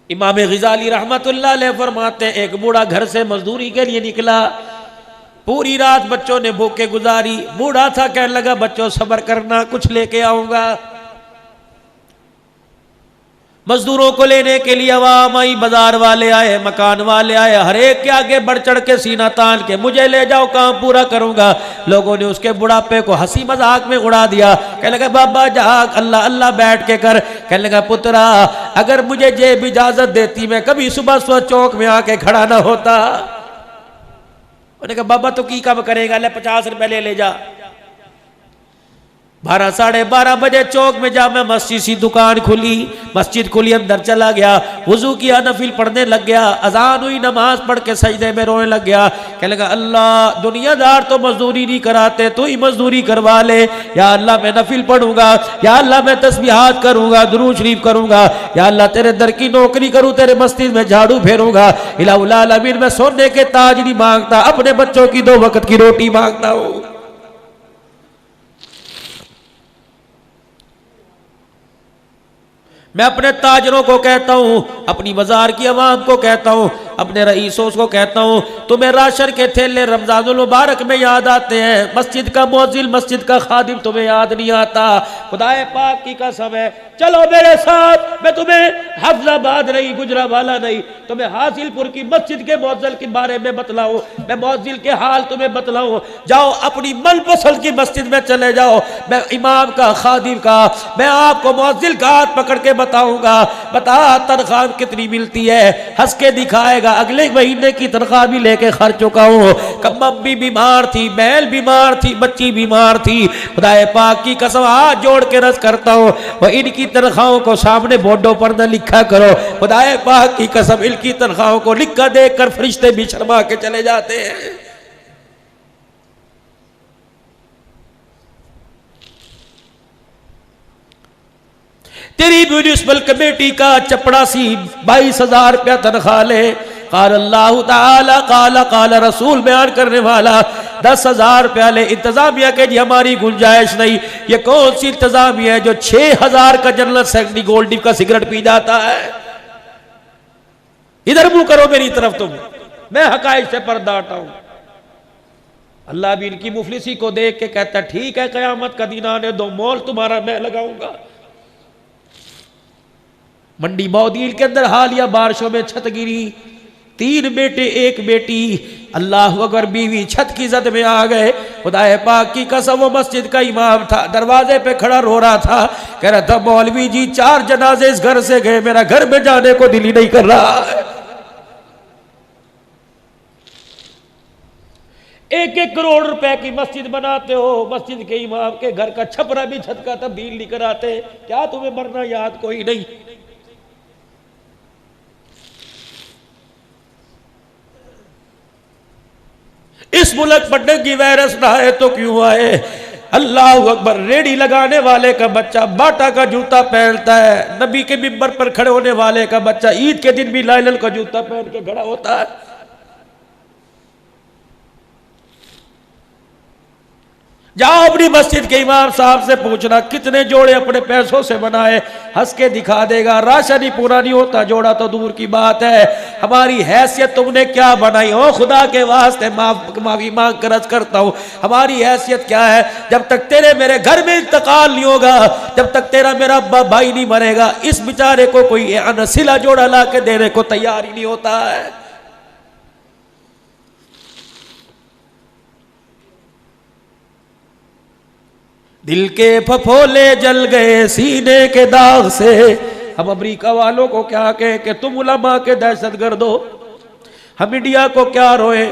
इमाम ग़ज़ाली रहमतुल्लाह अलैह फरमाते हैं, एक बूढ़ा घर से मजदूरी के लिए निकला, पूरी रात बच्चों ने भूखे गुजारी। बूढ़ा था, कहने लगा बच्चों सब्र करना, कुछ लेके आऊंगा। मजदूरों को लेने के लिए अवाम आई, बाजार वाले आए, मकान वाले आए, हर एक के आगे बढ़ चढ़ के सीना तान के मुझे ले जाओ, काम पूरा करूंगा। लोगों ने उसके बुढ़ापे को हंसी मजाक में उड़ा दिया। कहने लगा बाबा जाग, अल्लाह अल्लाह बैठ के कर। कहने लगा पुत्रा, अगर मुझे जेब इजाजत देती मैं कभी सुबह सुबह चौक में आके खड़ा ना होता। उन्होंने कहा बाबा तो की काम करेगा, ले 50 रुपए ले जा। 12 साढ़े 12 बजे चौक में जा मैं मस्जिद सी दुकान खुली, मस्जिद खुली, अंदर चला गया, वजू किया, नफिल पढ़ने लग गया, अजान हुई, नमाज पढ़ के सजदे में रोने लग गया। कहने लगा अल्लाह दुनियादार तो मजदूरी नहीं कराते, तू ही मजदूरी करवा ले। या अल्लाह मैं नफिल पढ़ूंगा, या अल्लाह मैं तस्बीहात करूंगा, दुरूद शरीफ करूंगा, या अल्लाह तेरे दर की नौकरी करूं, तेरे मस्जिद में झाड़ू फेरूंगा। इलाहुल आलमीन मैं सोने के ताज नहीं मांगता, अपने बच्चों की 2 वक्त की रोटी मांगता हूं। मैं अपने ताजरों को कहता हूं, अपनी बाजार की आवाम को कहता हूं, अपने रईसों को कहता हूं, तुम्हें राशन के थैले रमजानुल मुबारक में याद आते हैं, मस्जिद का मुअज्जिन, मस्जिद का खादिम तुम्हें याद नहीं आता। खुदाए पाक की कसम है, चलो मेरे साथ, मैं तुम्हें हफ्जाबाद नहीं, गुजरावाला नहीं, तुम्हें हासिलपुर की मस्जिद के मुअज्जिन के बारे में बतलाऊं, मैं मुअज्जिन के हाल तुम्हें बतलाऊं। जाओ अपनी मनपसंद की मस्जिद में चले जाओ, मैं इमाम का, खादिम का, मैं आपको मुअज्जिन का हाथ पकड़ के बताऊंगा, बता तनख्वाह कितनी मिलती है, हंस के दिखाएगा। अगले महीने की तनख्वाह भी लेके खर्च चुका हूं। कम्मी बीमार थी, बैल बीमार थी, बच्ची बीमार थी। खुदाए पाक की कसम हाथ जोड़ के रस करता हूं, वो इनकी तनख्वाहों को सामने बोर्डों पर न लिखा करो। खुदाए पाक की कसम इनकी तनख्वाहों को लिखा देखकर फरिश्ते भी शर्मा के चले जाते हैं। तेरी म्यूनिसिपल कमेटी का चपड़ासी 22,000 रुपया तनख्वाह ले। काल अल्लाह ताला काला काला रसूल बयान करने वाला 10,000 रुपया ले। इंतजामिया के जी हमारी गुंजाइश नहीं। ये कौन सी इंतजामिया है जो 6,000 का जनरल सेक्रेटरी गोल्ड डिप का सिगरेट पी जाता है? इधर मुंह करो मेरी तरफ तुम, मैं हकायक से पर्दा हटाऊं। अल्लाह भी इनकी मुफलिसी को देख के कहता ठीक है, कयामत का दिन आने दो, मोल तुम्हारा मैं लगाऊंगा। मंडी मौदील के अंदर हालिया बारिशों में छत गिरी, 3 बेटे 1 बेटी, अल्लाह अकबर, बीवी छत की जद में आ गए। खुदाए पाक की कसम वो मस्जिद का इमाम था, दरवाजे पे खड़ा रो रहा था, कह रहा था मौलवी जी 4 जनाजे इस घर से गए, मेरा घर में जाने को दिल ही नहीं कर रहा है। 1-1 करोड़ रुपए की मस्जिद बनाते हो, मस्जिद के इमाम के घर का छपरा भी छत का तब्दील नहीं कराते, क्या तुम्हें मरना याद कोई नहीं? इस मुल्क पर डेंगू वायरस ना आए तो क्यों आए? अल्लाह अकबर। रेडी लगाने वाले का बच्चा बाटा का जूता पहनता है, नबी के मिंबर पर खड़े होने वाले का बच्चा ईद के दिन भी लाइलन का जूता पहन के खड़ा होता है। जाओ अपनी मस्जिद के इमाम साहब से पूछना कितने जोड़े अपने पैसों से बनाए, हंस के दिखा देगा। राशन ही पूरा नहीं होता, जोड़ा तो दूर की बात है। हमारी हैसियत तुमने क्या बनाई हो? खुदा के वास्ते माफी मांग कर अर्ज करता हूं, हमारी हैसियत क्या है? जब तक तेरे मेरे घर में इंतकाल नहीं होगा, जब तक तेरा मेरा भाई नहीं मरेगा, इस बेचारे को कोई अनसिला जोड़ा ला के देने को तैयार ही नहीं होता है। दिल के फफोले जल गए सीने के दाग से। हम अमेरिका वालों को क्या कहें कि तुम उलमा के दहशतगर्द हो, हम इंडिया को क्या रोए?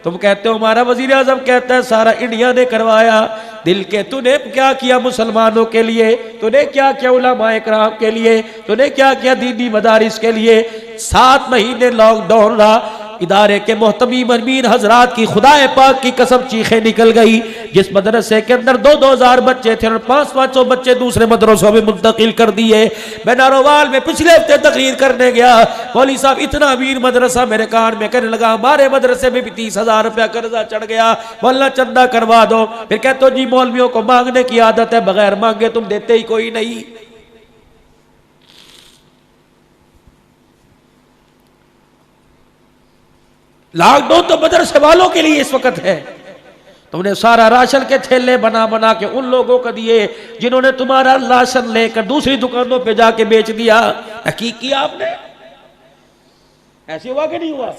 तुम कहते हो हमारा वजीर आजम कहता है सारा इंडिया ने करवाया। दिल के तूने क्या किया मुसलमानों के लिए? तूने क्या किया उलमाए कराम के लिए? तूने क्या किया दीनी मदारिस के लिए? 7 महीने लॉकडाउन रहा, इदारे के मोहतमीम अमीन हजरात की खुदाए पाक की कसम चीखें निकल गई। जिस मदरसे के अंदर 2-2 हजार बच्चे थे और 500-500 बच्चे दूसरे मदरसों में मुंतकिल कर दिए। मैं नारोवाल में पिछले हफ्ते तकरीर करने गया, मौलवी साहब इतना अमीर मदरसा मेरे कान में कहने लगा हमारे मदरसे में भी 30,000 रुपया कर्जा चढ़ गया, मौलाना चंदा करवा दो। फिर कहते हो जी मौलवियों को मांगने की आदत है, बगैर मांगे तुम देते ही कोई नहीं। लॉकडाउन तो मदरसे वालों के लिए इस वक्त है। तुमने सारा राशन के थैले बना बना के उन लोगों को दिए जिन्होंने तुम्हारा राशन लेकर दूसरी दुकानों पे जाके बेच दिया। हकीक किया आपने? ऐसे हुआ कि नहीं हुआ?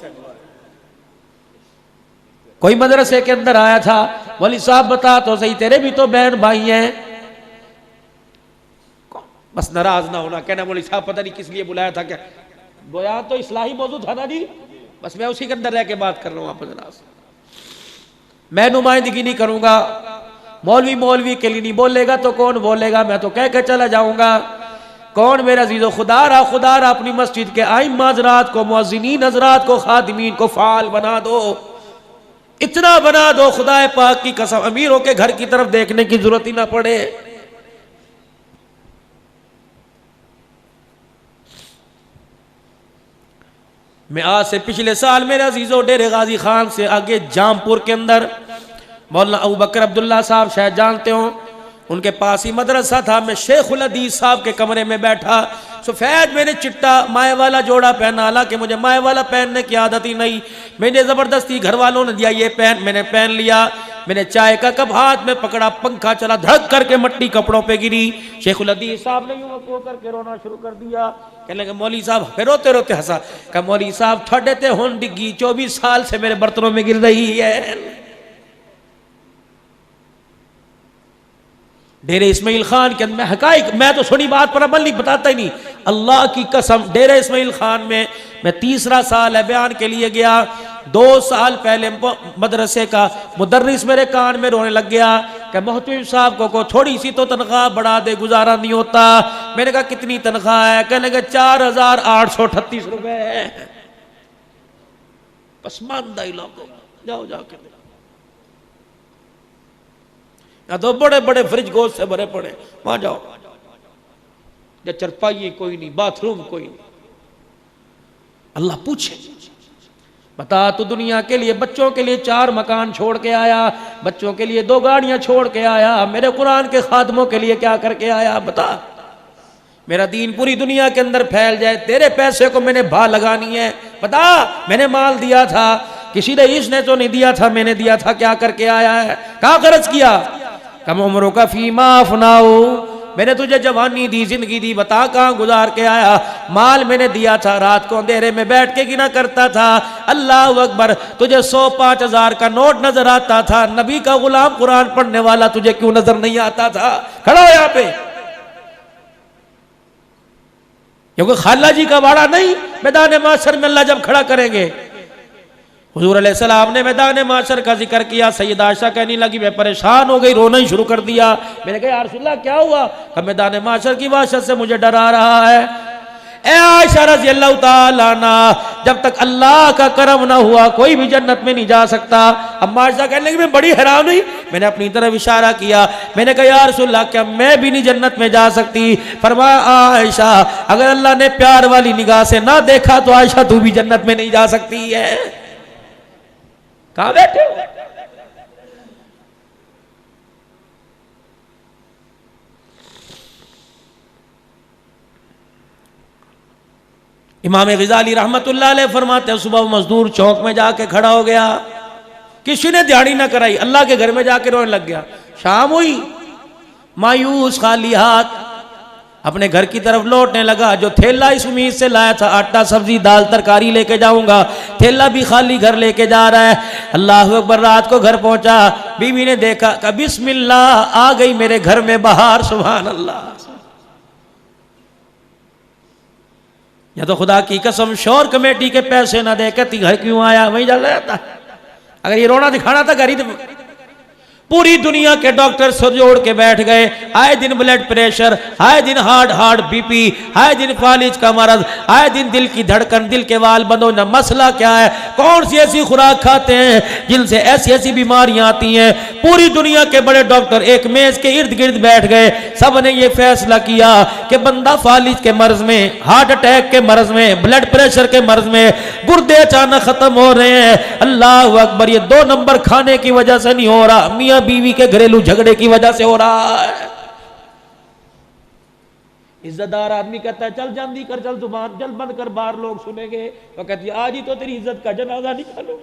कोई मदरसे के अंदर आया था, मौलवी साहब बता तो सही, तेरे भी तो बहन भाई हैं। बस नाराज ना होना, कहना मौलवी साहब पता नहीं किस लिए बुलाया था, क्या बयान तो इस्लाही मौजूद था ना जी, बस मैं उसी के अंदर रह के बात कर रहा हूं। आप जरा मैं नुमाइंदगी नहीं करूंगा, मौलवी मौलवी के लिए नहीं बोलेगा तो कौन बोलेगा, मैं तो कह के चला जाऊंगा। कौन मेरा अजीज़ो, खुदा रहा अपनी मस्जिद के आइम्मा हज़रात को, मुअज़्ज़िनीन हज़रात को, खादिमीन को फाल बना दो, इतना बना दो खुदा पाक की कसम अमीरों के घर की तरफ देखने की जरूरत ही ना पड़े। मैं आज से पिछले साल मेरे अजीजों डेरे गाजी खान से आगे जामपुर के अंदर मौलाना अबू बकर अब्दुल्ला साहब शायद जानते हो, उनके पास ही मदरसा था। मैं शेखुल हदीस साहब के कमरे में बैठा, सफेद मैंने चिट्टा माए वाला जोड़ा पहना, हालांकि मुझे माए वाला पहनने की आदत ही नहीं, मैंने जबरदस्ती घर वालों ने दिया ये पहन, मैंने पहन लिया। मैंने चाय का कप हाथ में पकड़ा, पंखा चला, धड़क करके मट्टी कपड़ों पे गिरी। शेखुल हदीस साहब ने यूं को करके रोना शुरू कर दिया। कहने लगे मौलवी साहब, फिर रोते रोते हंसा, कहा मौलवी साहब ठंडे ते होन डिग्गी 24 साल से मेरे बर्तनों में गिर रही है। डेरे इस्माइल खान के अंदर हकाइक, मैं तो सुनी बात पर अमल नहीं बताता ही नहीं, अल्लाह की कसम। डेरे इस्माइल खान में मैं तीसरा साल है बयान के लिए गया। 2 साल पहले मदरसे का मुदर्रिस मेरे कान में रोने लग गया कि मोहतमिम साहब को थोड़ी सी तो तनख्वाह बढ़ा दे, गुजारा नहीं होता। मैंने कहा कितनी तनख्वाह है? कहने लगे 4838 रुपए है। पसमानदा इलाकों जाओ जाके, तो बड़े बड़े फ्रिज गोश्त से भरे पड़े, वहां जाओ, या चरपाई कोई नहीं, बाथरूम कोई नहीं। अल्लाह पूछे, बता तू दुनिया के लिए बच्चों के लिए 4 मकान छोड़ के आया, बच्चों के लिए 2 गाड़ियां छोड़ के आया, मेरे कुरान के खादमों के लिए क्या करके आया? बता। मेरा दीन पूरी दुनिया के अंदर फैल जाए, तेरे पैसे को मैंने भा लगानी है, बता। मैंने माल दिया था, किसी रईस ने तो नहीं दिया था, मैंने दिया था, क्या करके आया है? कहाँ खर्च किया? कम उम्रों का फीमा अफनाओ, मैंने तुझे जवानी दी, जिंदगी दी, बता कहाँ गुजार के आया? माल मैंने दिया था, रात को अंधेरे में बैठ के गिना करता था। अल्लाह अकबर, तुझे 100-5,000 का नोट नजर आता था, नबी का गुलाम कुरान पढ़ने वाला तुझे क्यों नजर नहीं आता था? खड़ा हो यहाँ पे, क्योंकि खाला जी का वाड़ा नहीं, मैदान माशर में अल्लाह जब खड़ा करेंगे। हुजूर अलैहिस्सलाम ने मैदान माशर का जिक्र किया, सैयदा आयशा कहने लगी मैं परेशान हो गई, रोना ही शुरू कर दिया। मैंने कहा या रसूलल्लाह क्या हुआ? कहा मैदान माशर की वहशत से मुझे डर आ रहा है। ए आयशा रज़ी अल्लाह ताला अन्हा, जब तक अल्लाह का करम ना हुआ कोई भी जन्नत में नहीं जा सकता। अम्मा आयशा कहने लगी मैं बड़ी हैरान हुई, मैंने अपनी तरफ इशारा किया, मैंने कहा या रसूलल्लाह क्या मैं भी नहीं जन्नत में जा सकती? फरमाया आयशा अगर अल्लाह ने प्यार वाली निगाह से ना देखा तो आयशा तू भी जन्नत में नहीं जा सकती है। कहां बैठे हो? इमाम ग़ज़ाली रहमतुल्लाह अलैह फरमाते हैं सुबह मजदूर चौक में जाके खड़ा हो गया, किसी ने दिहाड़ी ना कराई, अल्लाह के घर में जाके रोने लग गया। शाम हुई, मायूस खाली हाथ अपने घर की तरफ लौटने लगा। जो थैला इस उम्मीद से लाया था आटा सब्जी दाल तरकारी लेके जाऊंगा, थैला भी खाली घर लेके जा रहा है। अल्लाह अकबर, रात को घर पहुंचा, बीवी ने देखा कि बिस्मिल्लाह आ गई मेरे घर में बहार, सुभान अल्लाह। या तो खुदा की कसम शोर कमेटी के पैसे ना दे कहती घर क्यों आया, वहीं जल जाता। अगर ये रोना दिखाना था घर ही, पूरी दुनिया के डॉक्टर सर जोड़ के बैठ गए, आए दिन ब्लड प्रेशर, आए दिन हार्ट बीपी, आए दिन फालिज का मरज, आए दिन दिल की धड़कन, दिल के वाल बंद होना। मसला क्या है? कौन सी ऐसी खुराक खाते हैं जिनसे ऐसी ऐसी बीमारियां आती हैं? पूरी दुनिया के बड़े डॉक्टर एक मेज के इर्द गिर्द बैठ गए, सब ने ये फैसला किया कि बंदा फालिज के मर्ज में, हार्ट अटैक के मर्ज में, ब्लड प्रेशर के मर्ज में, गुर्दे अचानक खत्म हो रहे हैं। अल्लाह अकबर, ये 2 नंबर खाने की वजह से नहीं हो रहा, मियां बीवी के घरेलू झगड़े की वजह से हो रहा है। इज्जतदार आदमी कहता है चल जल्दी कर, चल जुबान जल बंद कर, बाहर लोग सुनेंगे। वो कहती है आज ही तो तेरी इज्जत का जनाजा निकालो।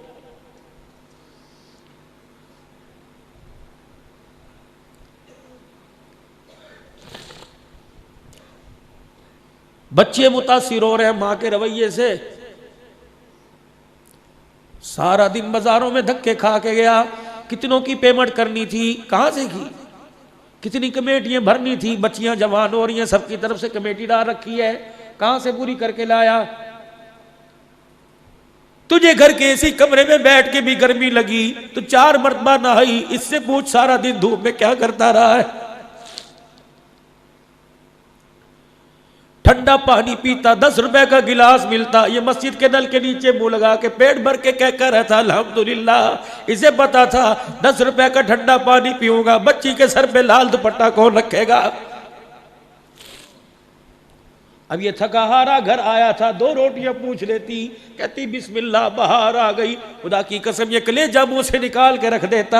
बच्चे मुतासिर हो रहे हैं मां के रवैये से। सारा दिन बाजारों में धक्के खा के गया, कितनों की पेमेंट करनी थी, कहां से की, कितनी कमेटियां भरनी थी, बच्चियां जवान हो रही हैं, सबकी तरफ से कमेटी डाल रखी है, कहां से पूरी करके लाया। तुझे घर के इसी कमरे में बैठ के भी गर्मी लगी, तो 4 मरतबा नहाई, इससे पूछ सारा दिन धूप में क्या करता रहा है। ठंडा पानी पीता, 10 रुपए का गिलास मिलता, ये मस्जिद के नल के नीचे मुंह लगा के पेट भर के कहकर रहता अल्हम्दुलिल्लाह। इसे पता था 10 रुपए का ठंडा पानी पीऊंगा, बच्ची के सर पे लाल दुपट्टा कौन रखेगा। अब ये थका हारा घर आया था, 2 रोटियां पूछ लेती, कहती बिस्मिल्लाह, बाहर आ गई। खुदा की कसम ये कलेजा मुंह से निकाल के रख देता।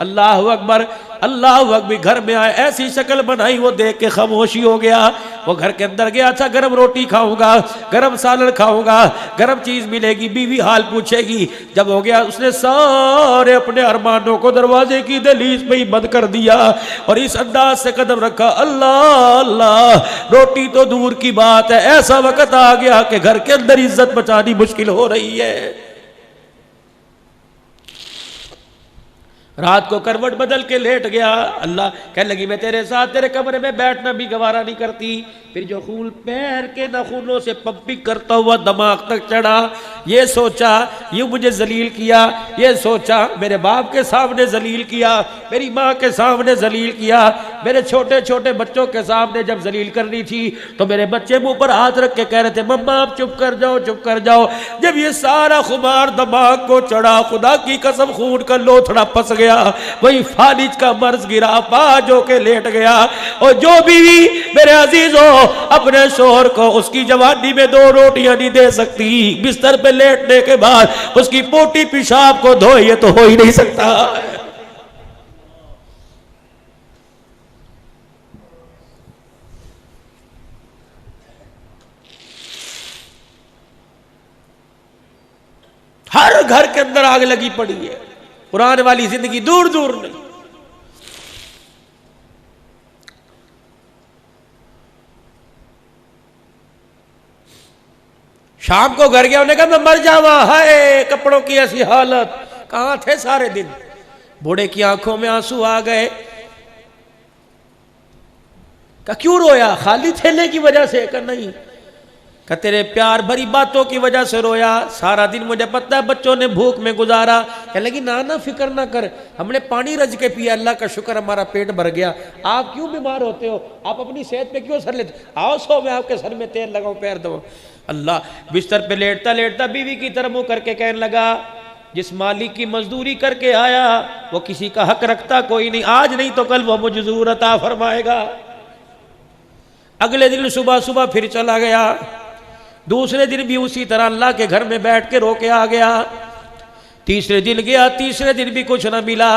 अल्लाह अकबर, अल्लाह अकबर। घर में आए, ऐसी शक्ल बनाई, वो देख के खामोशी हो गया। वो घर के अंदर गया था, गरम रोटी खाऊंगा, गरम सालन खाऊंगा, गरम चीज मिलेगी, बीवी हाल पूछेगी। जब हो गया, उसने सारे अपने अरमानों को दरवाजे की दहलीज पे ही बंद कर दिया और इस अंदाज से कदम रखा, अल्लाह अल्लाह। रोटी तो दूर की बात है, ऐसा वक्त आ गया कि घर के अंदर इज्जत बचानी मुश्किल हो रही है। रात को करवट बदल के लेट गया। अल्लाह कहने लगी मैं तेरे साथ तेरे कमरे में बैठना भी गवारा नहीं करती। फिर जो खून पैर के नाखूनों से पंपिंग करता हुआ दिमाग तक चढ़ा, ये सोचा ये मुझे जलील किया, ये सोचा मेरे बाप के सामने जलील किया, मेरी माँ के सामने जलील किया, मेरे छोटे छोटे बच्चों के सामने जब जलील करनी थी तो मेरे बच्चे मुंह पर हाथ रख के कह रहे थे मम्मा आप चुप कर जाओ, चुप कर जाओ। जब ये सारा खुमार दिमाग को चढ़ा, खुदा की कसम खून का लोथड़ा फंस गया, वही फालिज का मर्ज गिरा, बाज होके लेट गया। और जो बीवी मेरे अजीजों अपने शोहर को उसकी जवानी में 2 रोटियां नहीं दे सकती, बिस्तर पे लेटने के बाद उसकी पोटी पेशाब को धोए, ये तो हो ही नहीं सकता। हर घर के अंदर आग लगी पड़ी है, कुरान वाली जिंदगी दूर दूर नहीं। शाम को घर गया, उन्होंने कहा मैं मर जावा, हाय कपड़ों की ऐसी हालत, कहां थे सारे दिन। बूढ़े की आंखों में आंसू आ गए। कहा क्यों रोया, खाली थैले की वजह से? कहा नहीं, कहा तेरे प्यार भरी बातों की वजह से रोया। सारा दिन मुझे पता है बच्चों ने भूख में गुजारा। कहने लगी ना ना फिक्र ना कर, हमने पानी रज के पिया, अल्लाह का शुक्र हमारा पेट भर गया। आप क्यों बीमार होते हो, आप अपनी सेहत पे क्यों सर लेते? आओ सो मैं आपके सर में तेल लगाऊं, पैर दो। अल्लाह। बिस्तर पे लेटता लेटता बीवी की तरफ मुंह करके कहने लगा जिस मालिक की मजदूरी करके आया वो किसी का हक रखता कोई नहीं, आज नहीं तो कल वो मुझे जरूर अता फरमाएगा। अगले दिन सुबह सुबह फिर चला गया, दूसरे दिन भी उसी तरह अल्लाह के घर में बैठ के रो के आ गया। तीसरे दिन गया, तीसरे दिन भी कुछ ना मिला।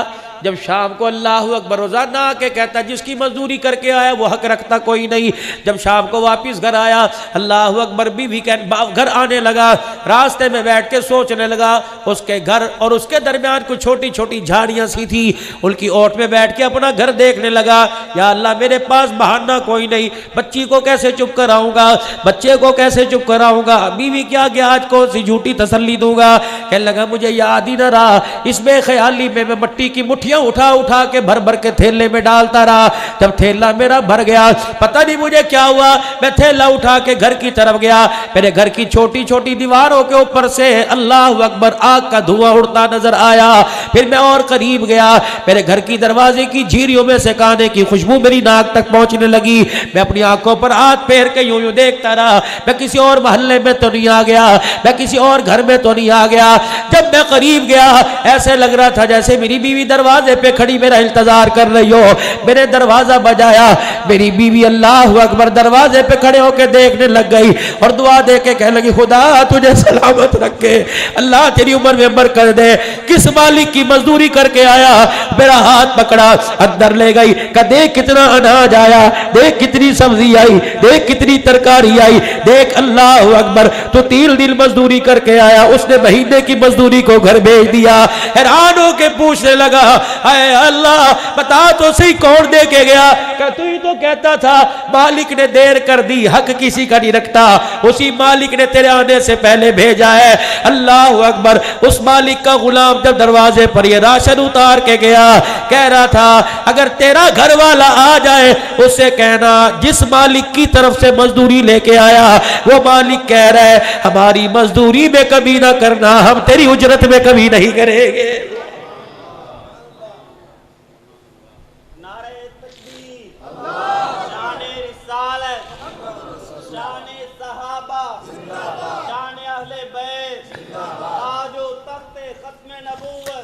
जब शाम को अल्लाह अकबर रोजाना आके कहता जिसकी मजदूरी करके आया वो हक रखता कोई नहीं। जब शाम को वापस घर आया, अल्लाह अकबर बीवी के घर आने लगा, रास्ते में बैठ के सोचने लगा। उसके घर और उसके दरमियान कुछ छोटी छोटी झाड़ियां सी थी, उनकी ओट में बैठ के अपना घर देखने लगा। या अल्लाह मेरे पास बहाना कोई नहीं, बच्ची को कैसे चुप कराऊंगा, बच्चे को कैसे चुप कराऊंगा, बीवी क्या गया आज कौन सी झूठी तसल्ली दूंगा। कहने लगा मुझे याद ही न रहा, इसमें ख्याली में मैं मट्टी की मुट्ठी उठा उठा के भर भर के थैले में डालता रहा। जब थैला मेरा भर गया, पता नहीं मुझे क्या हुआ, मैं थैला उठा के घर की तरफ गया। मेरे घर की छोटी छोटी दीवारों के ऊपर से अल्लाह अकबर आग का धुआं उड़ता नजर आया। फिर मैं और करीब गया, मेरे घर की दरवाजे की झीरियों में से खाने की खुशबू मेरी नाक तक पहुंचने लगी। मैं अपनी आंखों पर हाथ फेर के यूं यूं देखता रहा, मैं किसी और मोहल्ले में तो नहीं आ गया, मैं किसी और घर में तो नहीं आ गया। जब मैं करीब गया, ऐसे लग रहा था जैसे मेरी बीवी दरवाजे दरवाजे पे खड़ी मेरा इंतजार कर रही हो। मैंने दरवाजा बजाया, मेरी बीवी अल्लाह अकबर दरवाजे पे खड़े होके देखने लग गई और दुआ दे के कहने लगी, खुदा तुझे सलामत रखे, अल्लाह तेरी उम्र में बरकत दे। किस मालिक की मजदूरी करके आया? मेरा हाथ पकड़ा, अंदर ले गई, कहा देख कितना अनाज आया, देख कितनी सब्जी आई, देख कितनी तरकारी आई, देख अल्लाह अकबर तो 3 दिन मजदूरी करके आया, उसने महीने की मजदूरी को घर भेज दिया। हैरान होके पूछने लगा, हाय अल्लाह बता तो सही कौन दे के गया? तू ही तो कहता था मालिक ने देर कर दी, हक किसी का नहीं रखता, उसी मालिक ने तेरे आने से पहले भेजा है। अल्लाह अकबर। उस मालिक का गुलाम जब दरवाजे पर ये राशन उतार के गया, कह रहा था अगर तेरा घर वाला आ जाए उससे कहना जिस मालिक की तरफ से मजदूरी लेके आया वो मालिक कह रहा है हमारी मजदूरी में कभी ना करना, हम तेरी उजरत में कभी नहीं करेंगे।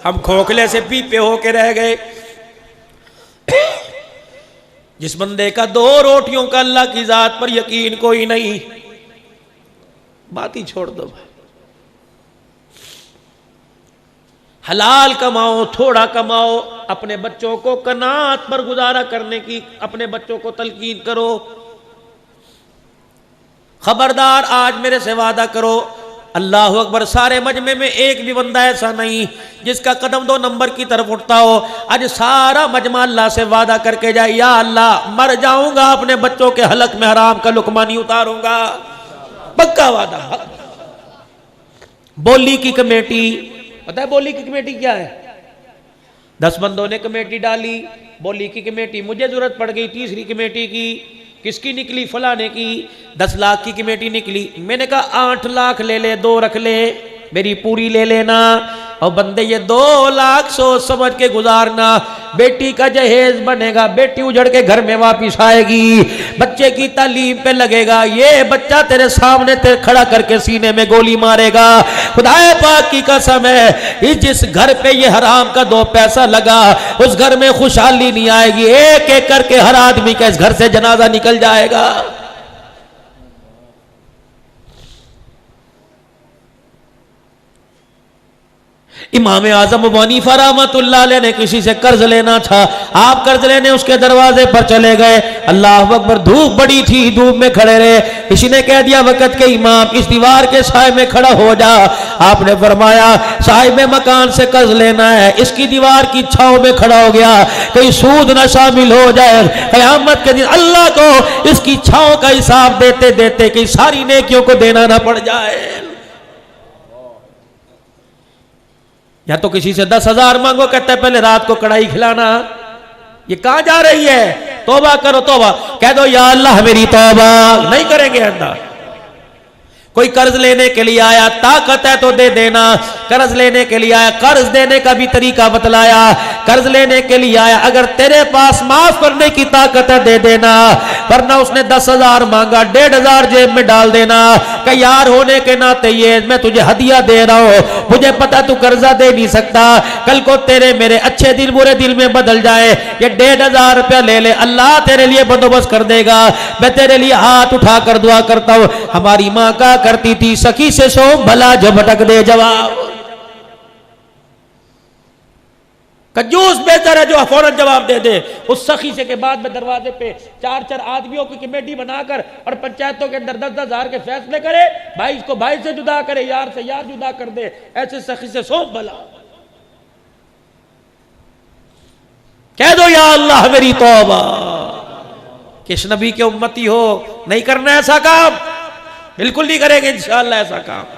हम खोखले से पीपे होके रह गए। जिस बंदे का 2 रोटियों का अल्लाह की जात पर यकीन कोई नहीं, बात ही छोड़ दो भाई। हलाल कमाओ, थोड़ा कमाओ, अपने बच्चों को कनात पर गुजारा करने की अपने बच्चों को तलकीन करो। खबरदार आज मेरे से वादा करो, अल्लाह अकबर, सारे मजमे में एक भी बंदा ऐसा नहीं जिसका कदम 2 नंबर की तरफ उठता हो। आज सारा मजमा अल्लाह से वादा करके जाए, या अल्लाह मर जाऊंगा अपने बच्चों के हलक में हराम का लुकमा नहीं उतारूंगा, पक्का वादा। बोली की कमेटी, पता है बोली की कमेटी क्या है? 10 बंदों ने कमेटी डाली, बोली की कमेटी मुझे जरूरत पड़ गई, तीसरी कमेटी की किसकी निकली? फलाने की। 10 लाख की कमेटी निकली। मैंने कहा 8 लाख ले ले, 2 रख ले, मेरी पूरी ले लेना। और बंदे ये 2 लाख सोच समझ के गुजारना, बेटी का जहेज बनेगा, बेटी उजड़ के घर में वापिस आएगी, बच्चे की तालीम पे लगेगा, ये बच्चा तेरे सामने तेरे खड़ा करके सीने में गोली मारेगा। खुदाए पाक की कसम है, जिस घर पे ये हराम का 2 पैसा लगा उस घर में खुशहाली नहीं आएगी। एक एक करके हर आदमी का इस घर से जनाजा निकल जाएगा। इमाम आजम अबू हनीफा रहमतुल्लाह अलैह ने किसी से कर्ज लेना था, आप कर्ज लेने उसके दरवाजे पर चले गए। अल्लाह अकबर, धूप बड़ी थी, धूप में खड़े रहे। किसी ने कह दिया वक़्त के इमाम इस दीवार के साए में खड़ा हो जा। आपने फरमाया साहिब मकान से कर्ज लेना है, इसकी दीवार की छांव में खड़ा हो गया, कहीं सूद न शामिल हो जाए, क़यामत के दिन अल्लाह को इसकी छांव का हिसाब देते देते कहीं सारी नेकियों को देना ना पड़ जाए। या तो किसी से 10,000 मांगो, कहता है पहले रात को कढ़ाई खिलाना। ये कहां जा रही है? तौबा करो, तौबा कह दो, या अल्लाह मेरी तौबा नहीं करेंगे अल्लाह। कोई कर्ज लेने के लिए आया, ताकत है तो दे देना। कर्ज लेने के लिए आया, कर्ज देने का भी तरीका बतलाया। कर्ज लेने के लिए आया, अगर तेरे पास माफ करने की ताकत है दे देना, वरना उसने 10,000 मांगा, 1,500 जेब में डाल देना। कि यार होने के नाते ये मैं तुझे हदिया दे रहा हूं, मुझे पता तू कर्जा दे नहीं सकता, कल को तेरे मेरे अच्छे दिन बुरे दिल में बदल जाए, ये 1,500 रुपया ले ले, अल्लाह तेरे लिए बंदोबस्त कर देगा। मैं तेरे लिए हाथ उठा कर दुआ करता हूं। हमारी माँ का करती थी, सखी से सो भला झपटक दे जवाब। कंजूस बेहतर है जो फौरन जवाब दे दे। उस सखी से के बाद में दरवाजे पे 4-4 आदमियों की कमेटी बनाकर और पंचायतों के अंदर 10-10 हजार के फैसले करे, भाई को भाई से जुदा करे, यार से यार जुदा कर दे। ऐसे सखी से सो भला। कह दो या अल्लाह मेरी तौबा। किस नबी के उम्मती हो, नहीं करना ऐसा काम, बिल्कुल नहीं करेंगे इंशाअल्लाह ऐसा काम।